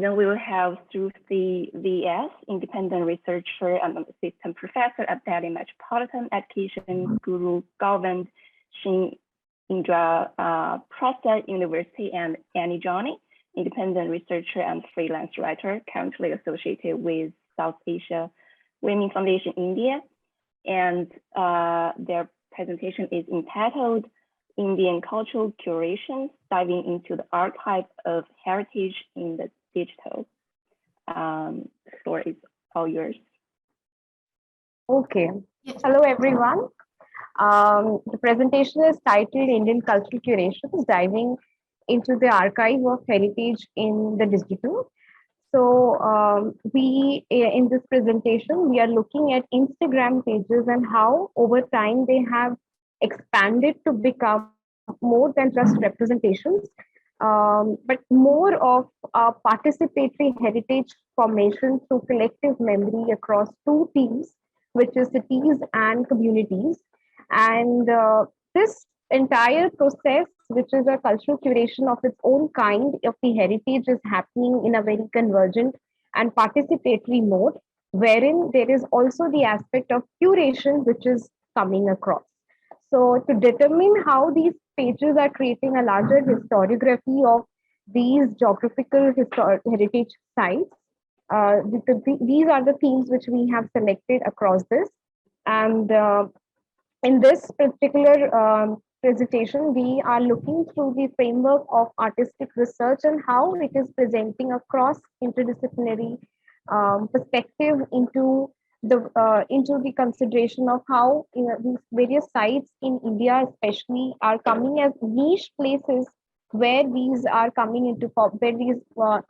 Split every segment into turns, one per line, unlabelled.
Then we will have Sruthi VS, independent researcher and assistant professor at Delhi Metropolitan Education Guru Govind Singh Indra Prasad University, and Annie Johnny, independent researcher and freelance writer, currently associated with South Asia Women Foundation India. And their presentation is entitled Indian Cultural Curations, diving into the archive of heritage in the digital. The floor is all yours.
Okay. Hello, everyone. The presentation is titled Indian Cultural Curations, diving into the archive of heritage in the digital. So in this presentation, we are looking at Instagram pages and how over time they have expanded to become more than just representations, but more of a participatory heritage formation through collective memory across two themes, which is cities and communities. And this entire process, which is a cultural curation of its own kind of the heritage, is happening in a very convergent and participatory mode, wherein there is also the aspect of curation, which is coming across. So to determine how these pages are creating a larger historiography of these geographical heritage sites, these are the themes which we have selected across this. And in this particular presentation, we are looking through the framework of artistic research and how it is presenting a cross interdisciplinary perspective into the consideration of how these various sites in India especially are coming as niche places where these are coming into, where these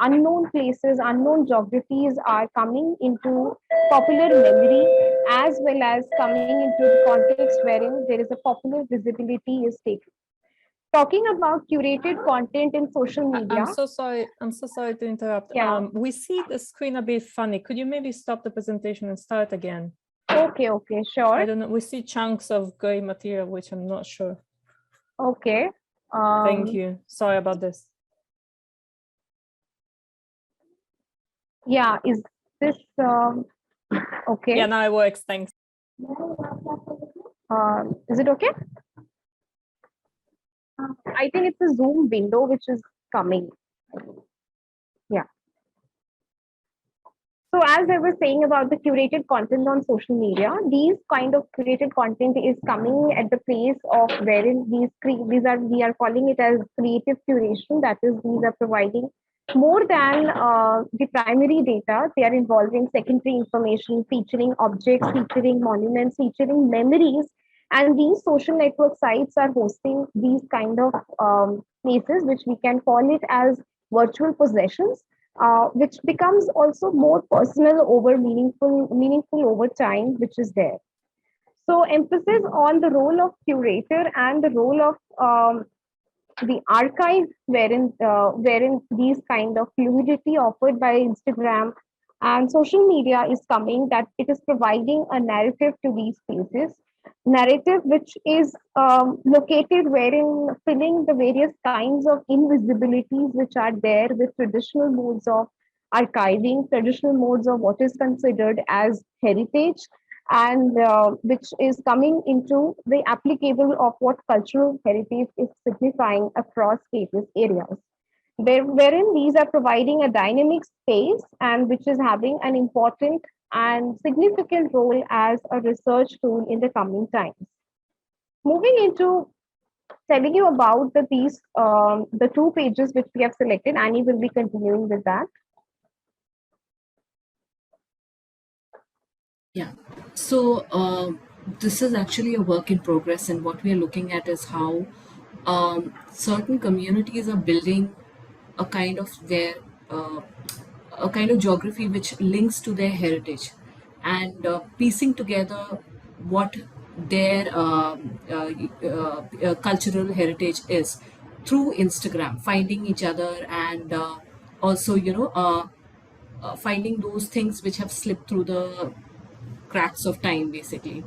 unknown places, unknown geographies are coming into popular memory, as well as coming into the context wherein there is a popular visibility is taken. Talking about curated content in social media.
I'm so sorry to interrupt.
Yeah.
We see the screen a bit funny. Could you maybe stop the presentation and start again?
Okay, sure.
I don't know. We see chunks of gray material, which I'm not sure.
Okay.
Thank you. Sorry about this.
Yeah, is this okay?
Yeah, now it works. Thanks.
Is it okay? I think it's a Zoom window which is coming. Yeah. So as I was saying about the curated content on social media, these kind of curated content is coming at the place of wherein we are calling it as creative curation. That is, these are providing more than the primary data. They are involving secondary information, featuring objects, featuring monuments, featuring memories. And these social network sites are hosting these kind of places, which we can call it as virtual possessions, which becomes also more personal over meaningful over time, which is there. So emphasis on the role of curator and the role of the archive, wherein these kind of fluidity offered by Instagram and social media is coming, that it is providing a narrative to these spaces, narrative which is located wherein filling the various kinds of invisibilities which are there with traditional modes of archiving, traditional modes of what is considered as heritage, and which is coming into the applicable of what cultural heritage is signifying across various areas, wherein these are providing a dynamic space and which is having an important and significant role as a research tool in the coming times. Moving into telling you about the two pages which we have selected, Annie will be continuing with that.
Yeah, so this is actually a work in progress, and what we are looking at is how certain communities are building a kind of a kind of geography which links to their heritage, and piecing together what their cultural heritage is through Instagram, finding each other, and also finding those things which have slipped through the cracks of time, basically.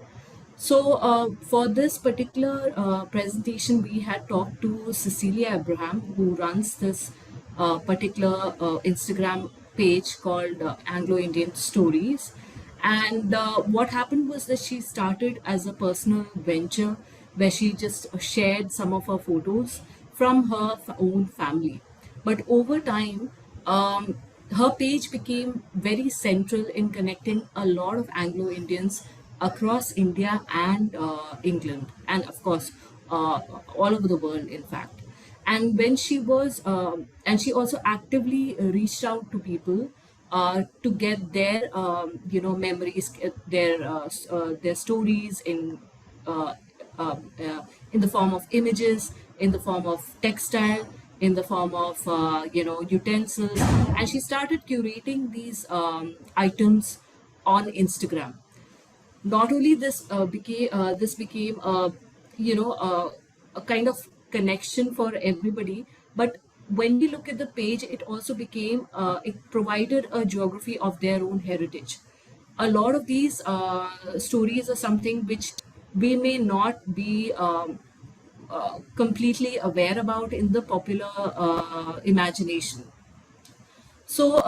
So for this particular presentation, we had talked to Cecilia Abraham, who runs this particular Instagram page called Anglo-Indian Stories. And what happened was that she started as a personal venture where she just shared some of her photos from her own family. But over time, her page became very central in connecting a lot of Anglo Indians across India and England, and of course, all over the world, in fact. And when she was, and she also actively reached out to people to get their, memories, their stories uh, in the form of images, in the form of textile, in the form of utensils, and she started curating these items on Instagram. Not only this became a kind of connection for everybody, but when we look at the page, it also became it provided a geography of their own heritage. A lot of these stories are something which we may not be completely aware about in the popular imagination. So,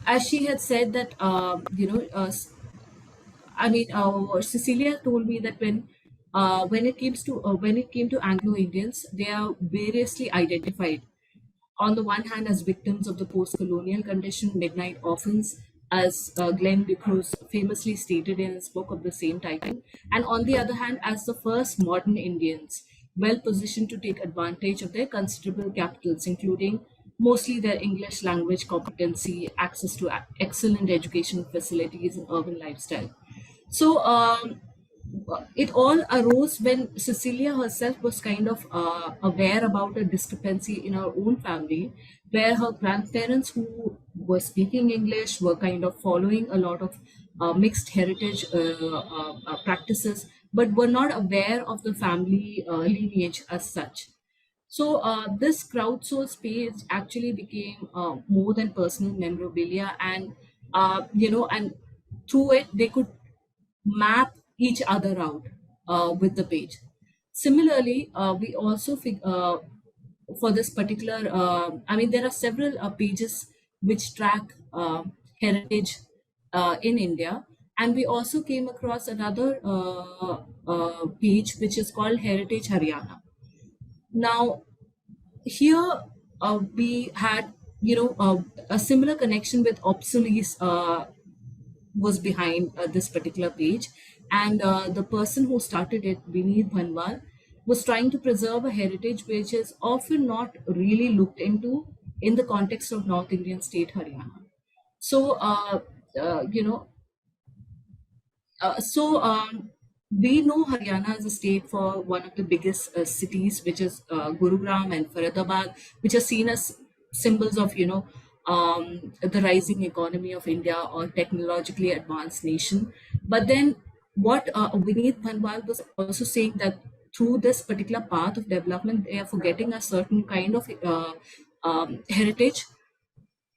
as she had said that, Cecilia told me that when it came to Anglo Indians, they are variously identified. On the one hand, as victims of the post-colonial condition, midnight orphans, as Glenn Ducruz famously stated in his book of the same title, and on the other hand, as the first modern Indians, well positioned to take advantage of their considerable capitals, including mostly their English language competency, access to excellent educational facilities, and urban lifestyle. So it all arose when Cecilia herself was kind of aware about a discrepancy in her own family, where her grandparents, who were speaking English, were kind of following a lot of mixed heritage practices, but were not aware of the family lineage as such. So this crowdsourced page actually became more than personal memorabilia, and and through it they could map each other out with the page. Similarly, we also for this particular, there are several pages which track heritage in India, and we also came across another page which is called Heritage Haryana. Now, here we had, a similar connection with obsolete was behind this particular page. And the person who started it, Vineet Bhanwal, was trying to preserve a heritage which is often not really looked into in the context of North Indian state Haryana. So, you know, we know Haryana as a state for one of the biggest cities, which is Gurugram and Faridabad, which are seen as symbols of, the rising economy of India or technologically advanced nation. But then, what Vineet Bhanwal was also saying that through this particular path of development, they are forgetting a certain kind of heritage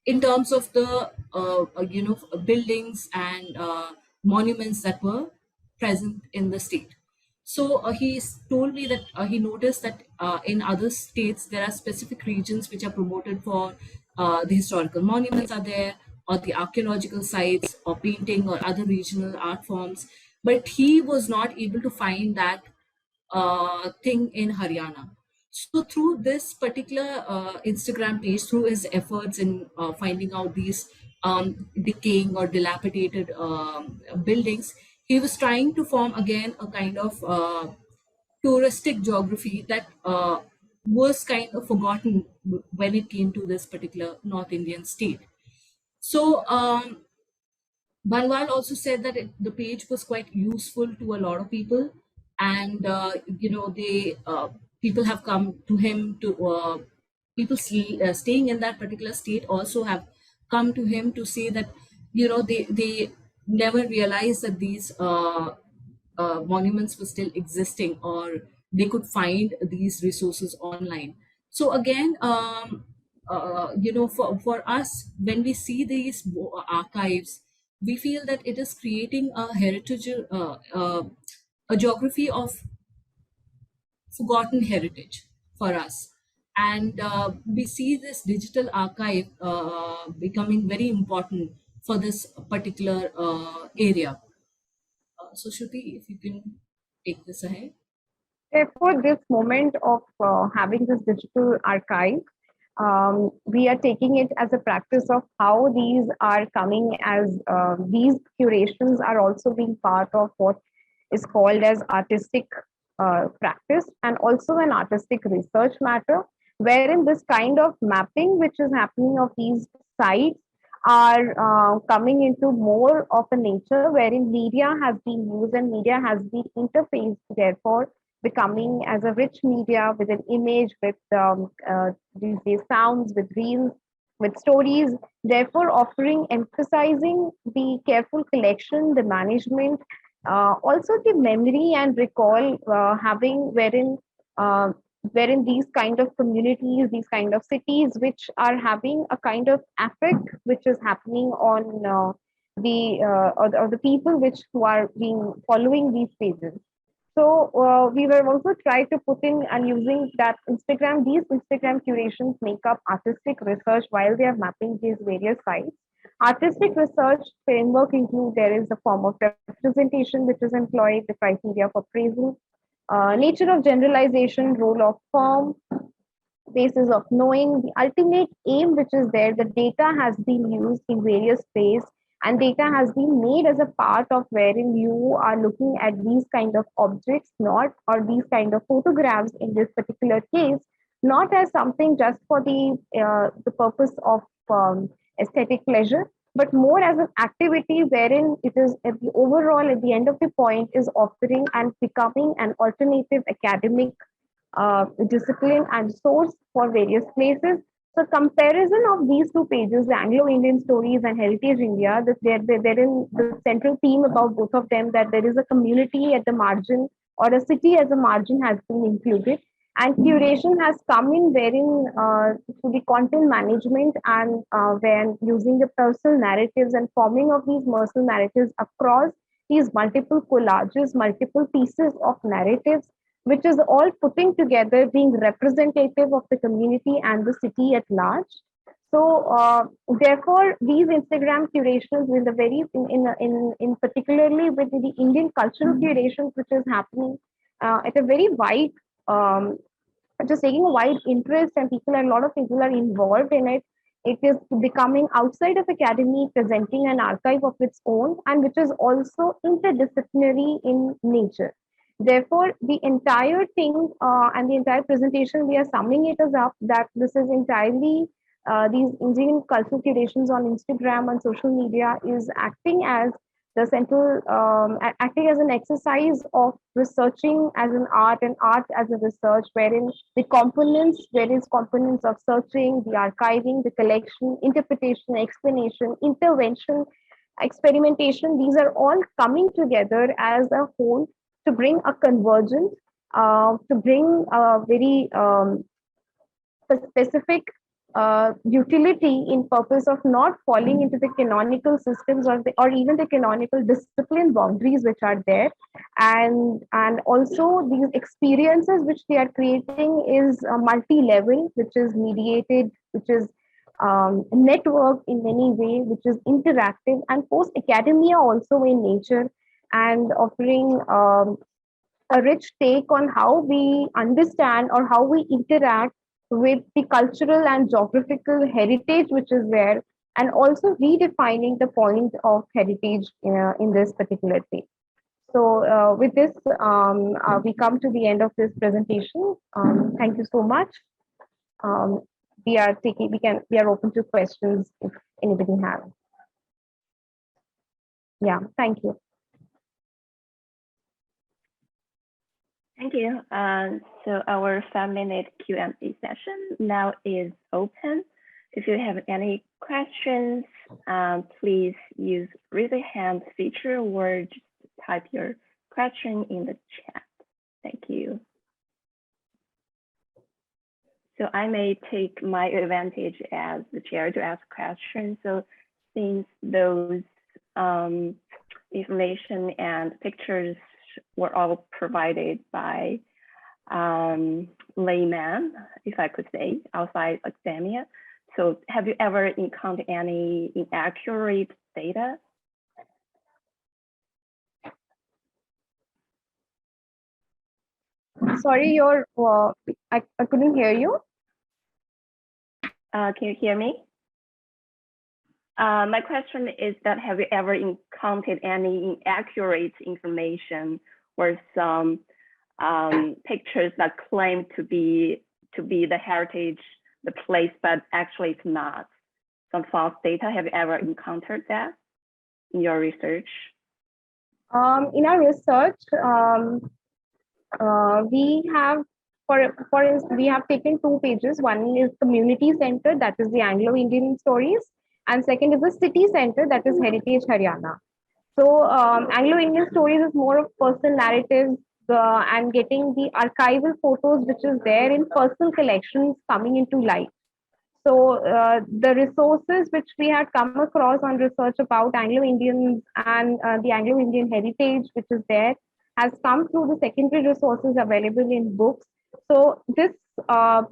in terms of the buildings and monuments that were present in the state. So told me that he noticed that in other states there are specific regions which are promoted for the historical monuments are there, or the archaeological sites, or painting, or other regional art forms, but he was not able to find that thing in Haryana. So through this particular Instagram page, through his efforts in finding out these decaying or dilapidated buildings, he was trying to form again a kind of touristic geography that was kind of forgotten when it came to this particular North Indian state. So Banwal also said that the page was quite useful to a lot of people, and they people have come to him to people staying in that particular state also have come to him to say that they never realized that these monuments were still existing, or they could find these resources online. So again, for us, when we see these archives, we feel that it is creating a heritage, a geography of forgotten heritage for us. And we see this digital archive becoming very important for this particular area. So Shruti, if you can take this ahead.
Therefore, this moment of having this digital archive, we are taking it as a practice of how these are coming as these curations are also being part of what is called as artistic practice and also an artistic research matter, wherein this kind of mapping which is happening of these sites are coming into more of a nature wherein media has been used and media has been interfaced, therefore becoming as a rich media with an image, with these sounds, with reels, with stories, therefore offering, emphasizing the careful collection, the management, also the memory and recall having uh, wherein these kind of communities, these kind of cities, which are having a kind of affect which is happening on or the people which who are being following these pages. So we were also trying to put in and using that Instagram, these Instagram curations make up artistic research while they are mapping these various sites. Artistic research framework include there is a form of representation which is employed, the criteria for appraisal, nature of generalization, role of form, basis of knowing the ultimate aim which is there. The data has been used in various ways and data has been made as a part of wherein you are looking at these kind of objects, not or these kind of photographs in this particular case, not as something just for the purpose of aesthetic pleasure, but more as an activity wherein it is at the overall at the end of the point is offering and becoming an alternative academic discipline and source for various places. So comparison of these two pages, the Anglo-Indian stories and Heritage India, that they're in the central theme about both of them, that there is a community at the margin or a city as a margin has been included. And curation has come in wherein to the content management and when using the personal narratives and forming of these personal narratives across these multiple collages, multiple pieces of narratives which is all putting together being representative of the community and the city at large. So therefore, these Instagram curations with the very in particularly with the Indian cultural curations which is happening at a very wide just taking a wide interest and a lot of people are involved in it. It is becoming outside of academy, presenting an archive of its own, and which is also interdisciplinary in nature. Therefore, the entire thing and the entire presentation, we are summing it as up that this is entirely these Indian cultural curations on Instagram and social media is acting as the central, acting as an exercise of researching as an art and art as a research, wherein the components, various components of searching, the archiving, the collection, interpretation, explanation, intervention, experimentation, these are all coming together as a whole to bring a convergence, to bring a very specific utility in purpose of not falling into the canonical systems or even the canonical discipline boundaries which are there, and also these experiences which they are creating is multi-level, which is mediated, which is networked in many ways, which is interactive and post academia also in nature, and offering a rich take on how we understand or how we interact with the cultural and geographical heritage which is there, and also redefining the point of heritage in this particular thing. So with this, we come to the end of this presentation. Thank you so much. We are open to questions if anybody has. Yeah, thank you.
Thank you. So our 5-minute Q&A session now is open. If you have any questions, please use raise a hand feature or just type your question in the chat. Thank you. So I may take my advantage as the chair to ask questions. So since those information and pictures were all provided by layman, if I could say, outside academia. So have you ever encountered any inaccurate data?
Sorry, I couldn't hear you.
Can you hear me? My question is that have you ever encountered any inaccurate information or some pictures that claim to be the heritage, the place, but actually it's not? Some false data. Have you ever encountered that in your research?
In our research, we have, for instance, we have taken 2 pages. One is community center, that is the Anglo-Indian stories, and second is the city center, that is Heritage Haryana. So Anglo-Indian stories is more of personal narratives and getting the archival photos which is there in personal collections coming into light. So the resources which we had come across on research about Anglo-Indians and the Anglo-Indian heritage which is there has come through the secondary resources available in books. So this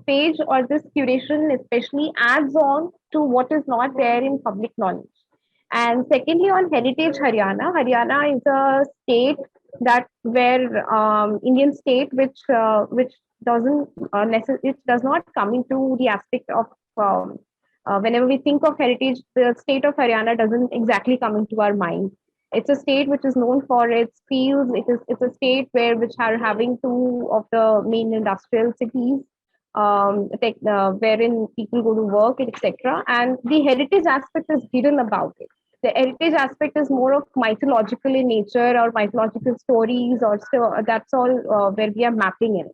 page or this curation especially adds on to what is not there in public knowledge. And secondly, on Heritage Haryana, Haryana is a state that where Indian state which doesn't it does not come into the aspect of whenever we think of heritage, the state of Haryana doesn't exactly come into our mind. It's a state which is known for its fields. It's a state which are having 2 of the main industrial cities, wherein people go to work, etc. And the heritage aspect is hidden about it. The heritage aspect is more of mythological in nature or mythological stories, or so that's all where we are mapping in.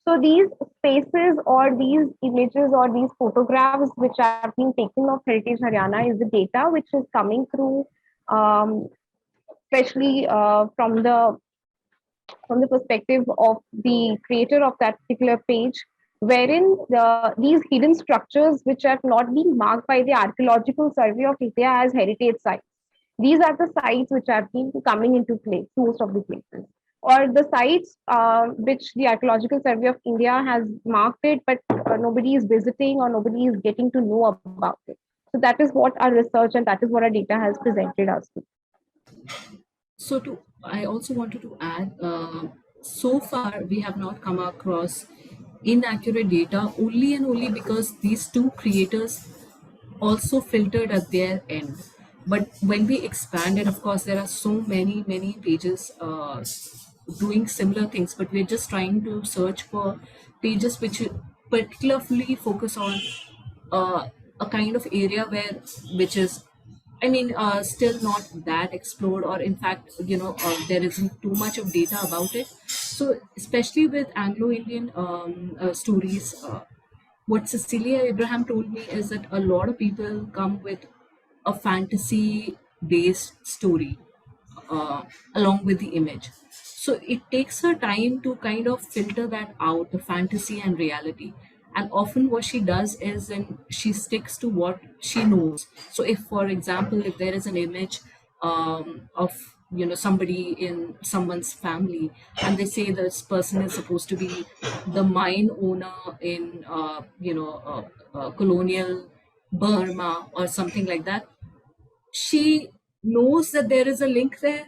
So these spaces or these images or these photographs which are being taken of Heritage Haryana is the data which is coming through, especially from the perspective of the creator of that particular page, wherein these hidden structures which have not been marked by the Archaeological Survey of India as heritage sites. These are the sites which have been coming into place, most of the places. Or the sites which the Archaeological Survey of India has marked it, but nobody is visiting or nobody is getting to know about it. So that is what our research and that is what our data has presented us to.
So I also wanted to add, so far we have not come across inaccurate data only and only because these 2 creators also filtered at their end. But when we expand it, of course, there are so many pages doing similar things, but we're just trying to search for pages which particularly focus on a kind of area which is, I mean, still not that explored, or in fact, there isn't too much of data about it. So, especially with Anglo-Indian stories, what Cecilia Abraham told me is that a lot of people come with a fantasy based story along with the image. So it takes her time to kind of filter that out, the fantasy and reality. And often what she does is then she sticks to what she knows. So if, for example, if there is an image of somebody in someone's family, and they say this person is supposed to be the mine owner in colonial Burma or something like that, she knows that there is a link there,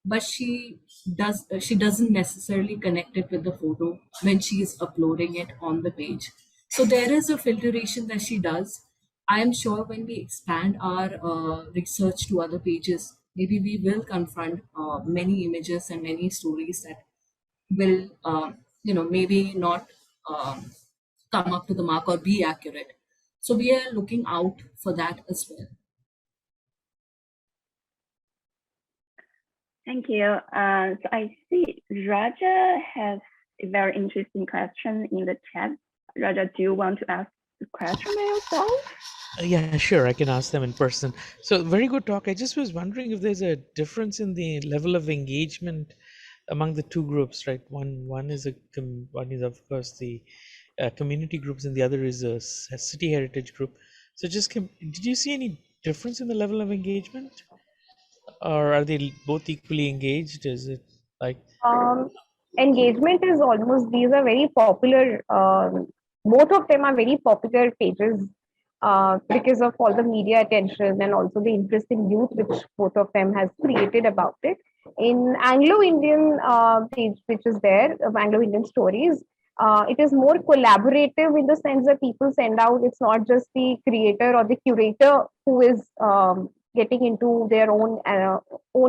but she doesn't necessarily connect it with the photo when she is uploading it on the page. So there is a filtration that she does. I am sure when we expand our research to other pages, maybe we will confront many images and many stories that will maybe not um, come up to the mark or be accurate. So we are looking out for that as well.
Thank you. So I see Raja has a very interesting question in the chat. Raja, do you want to ask the question by yourself?
Yeah, sure. I can ask them in person. So, very good talk. I just was wondering if there's a difference in the level of engagement among the 2 groups, right? One is one is of course the community groups, and the other is a city heritage group. So, did you see any difference in the level of engagement, or are they both equally engaged? Is it like?
engagement is almost, these are very popular, both of them are very popular pages because of all the media attention and also the interest in youth which both of them has created about it. In Anglo-Indian page which is there, of Anglo-Indian stories, it is more collaborative in the sense that people send out, it's not just the creator or the curator who is getting into their own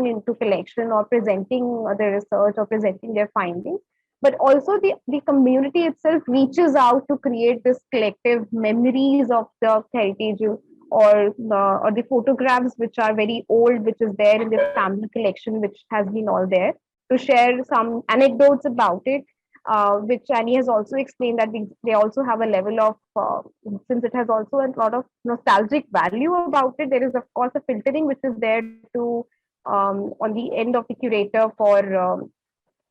into collection or presenting the research or presenting their findings, but also the community itself reaches out to create this collective memories of the heritage, or the photographs which are very old, which is there in the family collection, which has been all there, to share some anecdotes about it, which Annie has also explained that they also have a level of, since it has also a lot of nostalgic value about it, there is of course a filtering which is there to on the end of the curator for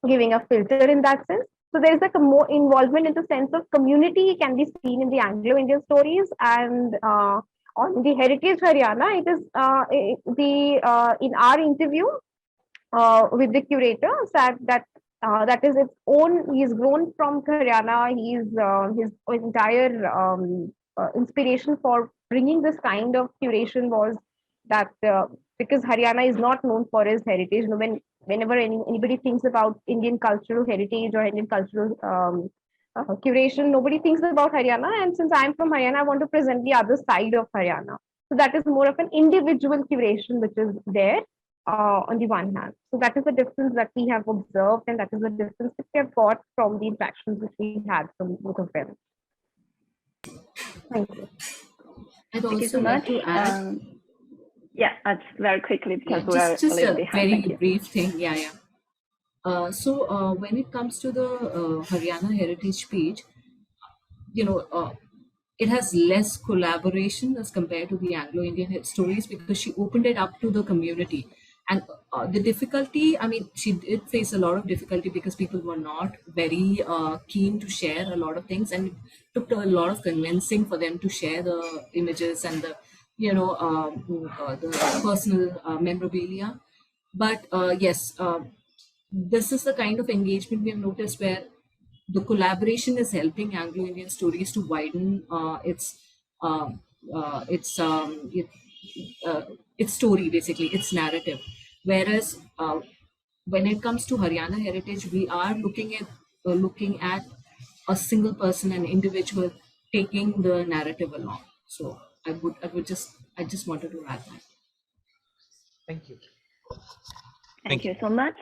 giving a filter in that sense. So there is like a more involvement in the sense of community can be seen in the Anglo-Indian stories, and on the heritage Haryana, it is in our interview with the curator said that that is its own. He's grown from Haryana. His entire inspiration for bringing this kind of curation was that because Haryana is not known for its heritage. Whenever anybody thinks about Indian cultural heritage or Indian cultural curation, nobody thinks about Haryana. And since I'm from Haryana, I want to present the other side of Haryana. So that is more of an individual curation which is there on the one hand. So that is the difference that we have observed, and that is the difference that we have got from the interactions which we had from both of them. Thank you.
I'd
Thank you
also
so
like
much.
to add,
Yeah, just very quickly because
yeah,
we're
just
a little
a
behind.
very
Thank you.
brief thing. Yeah. So when it comes to the Haryana Heritage page, you know, it has less collaboration as compared to the Anglo-Indian stories because she opened it up to the community. And the difficulty, I mean, she did face a lot of difficulty because people were not very keen to share a lot of things, and it took a lot of convincing for them to share the images and the, the personal memorabilia. But yes, this is the kind of engagement we have noticed where the collaboration is helping Anglo-Indian stories to widen um, it, its story, basically its narrative. Whereas when it comes to Haryana heritage, we are looking at a single person, an individual, taking the narrative along. So I just wanted to add that.
Thank you.
Thank you so much.